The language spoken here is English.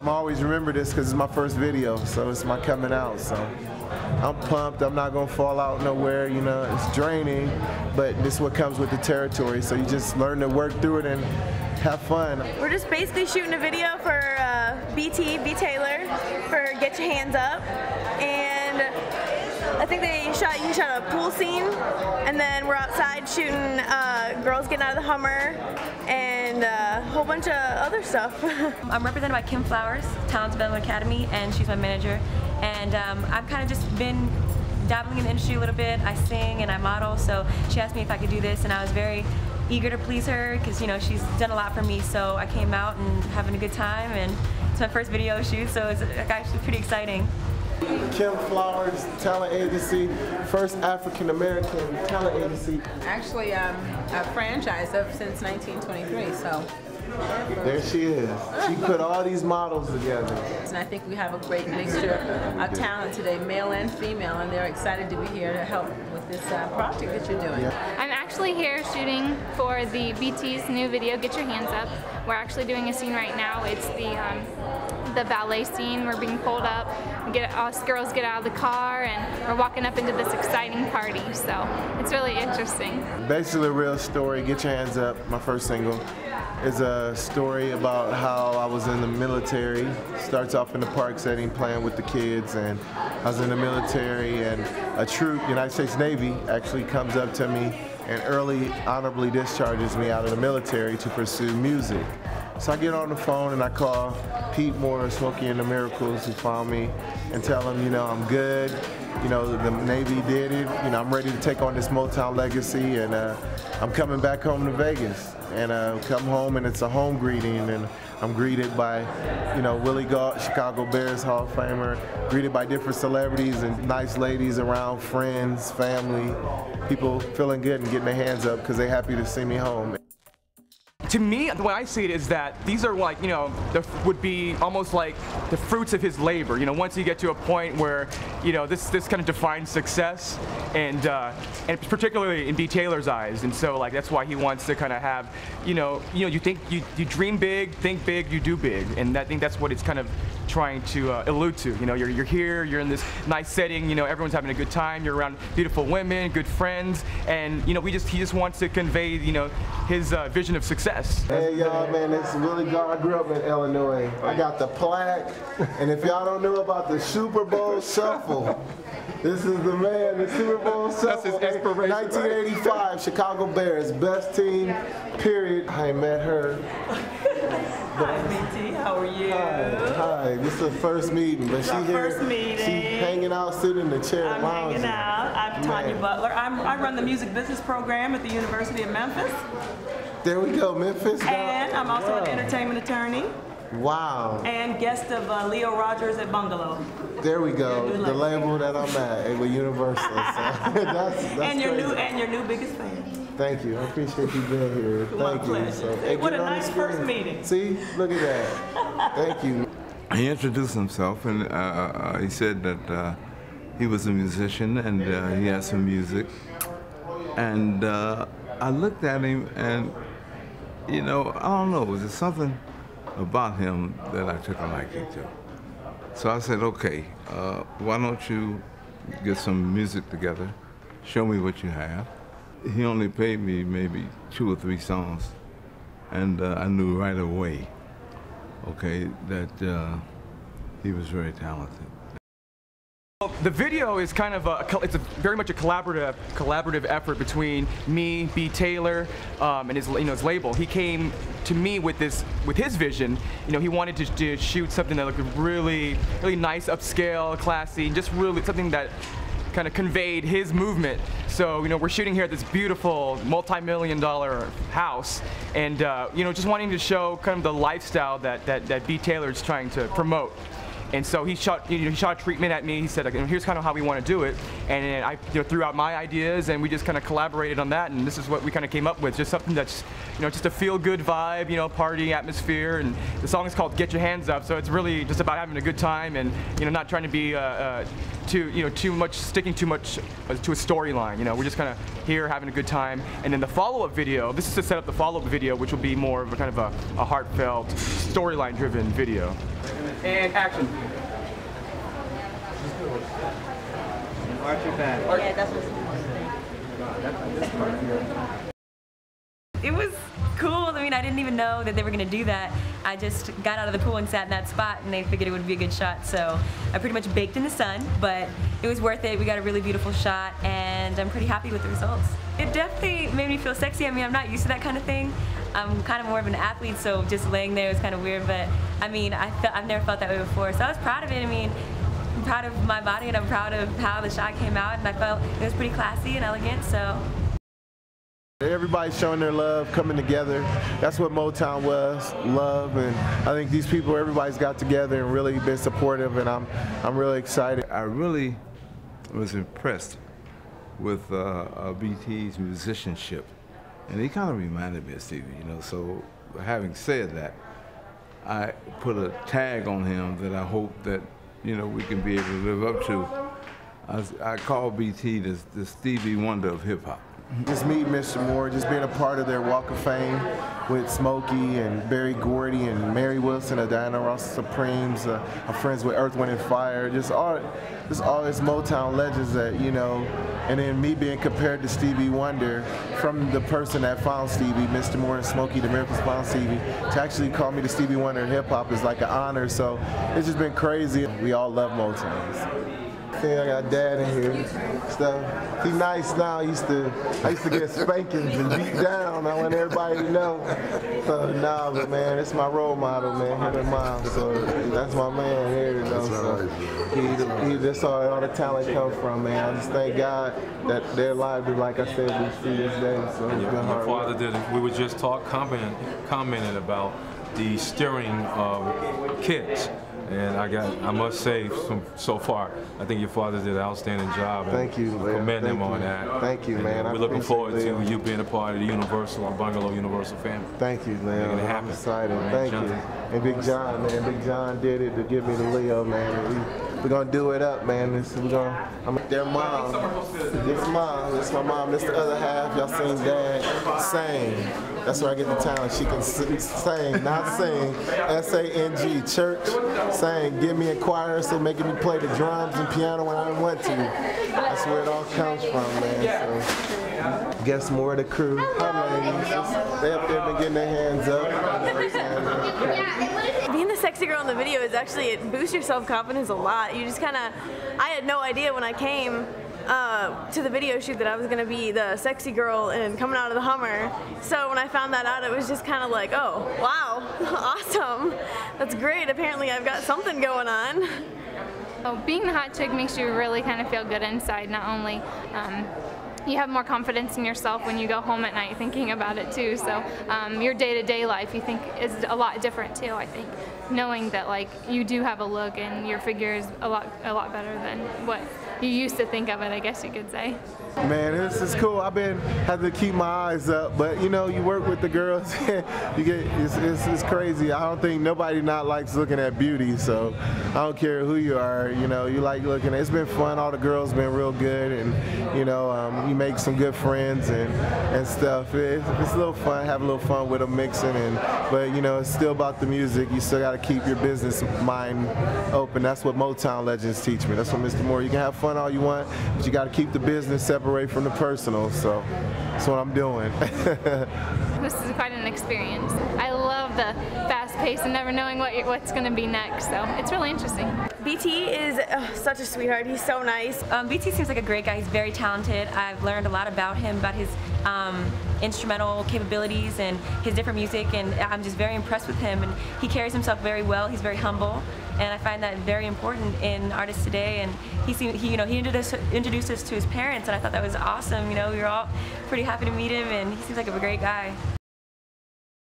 I'm always remember this because it's my first video, so it's my coming out. So I'm pumped. I'm not gonna fall out nowhere. You know, it's draining, but this is what comes with the territory. So you just learn to work through it and have fun. We're just basically shooting a video for B Taylor for Getcha Hands Up, and I think he shot a pool scene, and then we're outside shooting girls getting out of the Hummer and a whole bunch of other stuff. I'm represented by Kim Flowers, Talent Development Academy, and she's my manager. And I've kind of just been dabbling in the industry a little bit. I sing and I model, so she asked me if I could do this, and I was very eager to please her because, you know, she's done a lot for me. So I came out and having a good time, and it's my first video shoot, so it's actually pretty exciting. Kim Flowers Talent Agency, first African American talent agency. Actually, a franchise since 1923. So. There she is. She put all these models together. And I think we have a great mixture of talent today, male and female, and they're excited to be here to help with this project that you're doing. Yeah. I'm actually here shooting for the BT's new video, Get Your Hands Up. We're actually doing a scene right now. It's the ballet scene. We're being pulled up. Us girls get out of the car, and we're walking up into this exciting party. So it's really interesting. Basically a real story, Get Your Hands Up, my first single, is a story about how I was in the military. Starts off in the park setting playing with the kids, and I was in the military, and a troop, United States Navy, actually comes up to me and early honorably discharges me out of the military to pursue music. So I get on the phone and I call Pete Moore, Smokey and the Miracles, who found me, and tell him, you know, I'm good. You know, the Navy did it. You know, I'm ready to take on this Motown legacy, and I'm coming back home to Vegas. And come home, and it's a home greeting, and I'm greeted by, you know, Willie Gault, Chicago Bears Hall of Famer, greeted by different celebrities and nice ladies around, friends, family, people feeling good and getting their hands up because they're happy to see me home. To me, the way I see it is that these are like, you know, would be almost like the fruits of his labor. You know, once you get to a point where, you know, this kind of defines success, and particularly in B. Taylor's eyes. And so, like, that's why he wants to kind of have, you think you dream big, think big, you do big, and I think that's what it's kind of trying to allude to. You know, you're here, you're in this nice setting. You know, everyone's having a good time. You're around beautiful women, good friends, and you know, he just wants to convey, you know, his vision of success. Hey y'all, man, it's Willie Gault. I grew up in Illinois. I got the plaque, and if y'all don't know about the Super Bowl Shuffle, this is the man, the Super Bowl Shuffle. That's his inspiration. 1985, Chicago Bears, best team, period. I met her. Hi, BT, how are you? Hi, this is the first meeting, but she's here. First meeting. She's hanging out, sitting in the chair, I'm lounging. hanging out. I'm Tanya Butler. I run the music business program at the University of Memphis. There we go, Memphis. And I'm also an entertainment attorney. Wow. And guest of Leo Rogers at Bungalow. There we go, the label that I'm at with Universal. So that's and your crazy. Your new biggest fan. Thank you. I appreciate you being here. Thank you. So, hey, what a nice first meeting. See, look at that. Thank you. He introduced himself, and he said that he was a musician and he had some music. And I looked at him, and you know, I don't know, was there something about him that I took a liking to? So I said, okay, why don't you get some music together, show me what you have. He only paid me maybe 2 or 3 songs, and I knew right away, okay, that he was very talented. The video is kind of it's very much a collaborative effort between me, B. Taylor, and his label. He came to me with his vision. You know, he wanted to shoot something that looked really nice, upscale, classy, and just really something that kind of conveyed his movement. So, you know, we're shooting here at this beautiful multi-million-dollar house, and you know, just wanting to show kind of the lifestyle that B. Taylor is trying to promote. And so he shot a treatment at me. He said, here's kind of how we want to do it. And then I threw out my ideas, and we just kind of collaborated on that. And this is what we kind of came up with, just something that's, you know, just a feel-good vibe, you know, party atmosphere. And the song is called Get Your Hands Up. So it's really just about having a good time, and, you know, not trying to be sticking too much to a storyline. You know, we're just kind of here having a good time. And then the follow-up video, this is to set up the follow-up video, which will be more of a kind of a heartfelt, storyline-driven video. And action. Watch your back. Yeah, that's what's It was cool. I mean, I didn't even know that they were going to do that. I just got out of the pool and sat in that spot, and they figured it would be a good shot. So I pretty much baked in the sun, but it was worth it. We got a really beautiful shot, and I'm pretty happy with the results. It definitely made me feel sexy. I mean, I'm not used to that kind of thing. I'm kind of more of an athlete, so just laying there was kind of weird, but I mean, I've never felt that way before, so I was proud of it. I mean, I'm proud of my body, and I'm proud of how the shot came out, and I felt it was pretty classy and elegant, so. Everybody's showing their love, coming together. That's what Motown was, love, and I think these people, everybody's got together and really been supportive, and I'm really excited. I really was impressed with BT's musicianship, and he kind of reminded me of Stevie, you know. So having said that, I put a tag on him that I hope that, you know, we can be able to live up to. I call BT the Stevie Wonder of hip hop. Just meeting Mr. Moore, just being a part of their Walk of Fame with Smokey and Berry Gordy and Mary Wilson of Diana Ross Supremes, I'm friends with Earth, Wind and Fire, just all this Motown legends that, you know, and then me being compared to Stevie Wonder from the person that found Stevie, Mr. Moore and Smokey, the Miracles found Stevie, to actually call me the Stevie Wonder of hip hop is like an honor, so it's just been crazy. We all love Motown. See, I got Dad in here, stuff. He's nice now. I used to get spankings and beat down. I want everybody to know. So nah, but man, it's my role model, man. Him and Mom. So that's my man here, you know. So that's all the talent comes from, man. I just thank God that their lives, like I said, we see this day. So it's been hard. Your father did. We were just commenting about the steering of kids. And I must say, so far, I think your father did an outstanding job. Thank you, man. Commend him on that. Thank you, man. We're looking forward to you being a part of the Bungalow Universal family. Thank you, man. Making it happen. I'm excited. Thank you. And Big John, man. Big John did it to give me the Leo, man. We're gonna do it up, man. I'm their mom. This mom. This my mom. This the other half. Y'all seen Dad sing. That's where I get the talent. She can sing, not sing. S-A-N-G. Church. Sing. Give me a choir, so making me play the drums and piano when I want to. That's where it all comes from, man. So, guess more of the crew. Hi, ladies. They up there been getting their hands up. Being the sexy girl in the video is actually, it boosts your self-confidence a lot. You just kind of, I had no idea when I came to the video shoot that I was going to be the sexy girl and coming out of the Hummer. So when I found that out, it was just kind of like, oh, wow, awesome. That's great. Apparently I've got something going on. Oh, being the hot chick makes you really kind of feel good inside. Not only you have more confidence in yourself when you go home at night thinking about it too. So your day-to-day life, you think, is a lot different too. I think knowing that like you do have a look and your figure is a lot better than what you used to think of it, I guess you could say. Man, this is cool. I've been had to keep my eyes up, but you know, you work with the girls. You get it's crazy. I don't think nobody not likes looking at beauty. So I don't care who you are. You know, you like looking. It's been fun. All the girls been real good, and you know, you make some good friends and stuff. It's a little fun. Have a little fun with them mixing, but you know, it's still about the music. You still got to keep your business mind open. That's what Motown legends teach me. That's what Mr. Moore. You can have fun all you want, but you got to keep the business separate from the personal, so that's what I'm doing. This is quite an experience. I love the fast pace and never knowing what's going to be next, so it's really interesting. BT is such a sweetheart. He's so nice. BT seems like a great guy. He's very talented. I've learned a lot about him, about his instrumental capabilities and his different music, and I'm just very impressed with him. And he carries himself very well. He's very humble, and I find that very important in artists today. And he introduced us to his parents, and I thought that was awesome. You know, we were all pretty happy to meet him, and he seems like a great guy.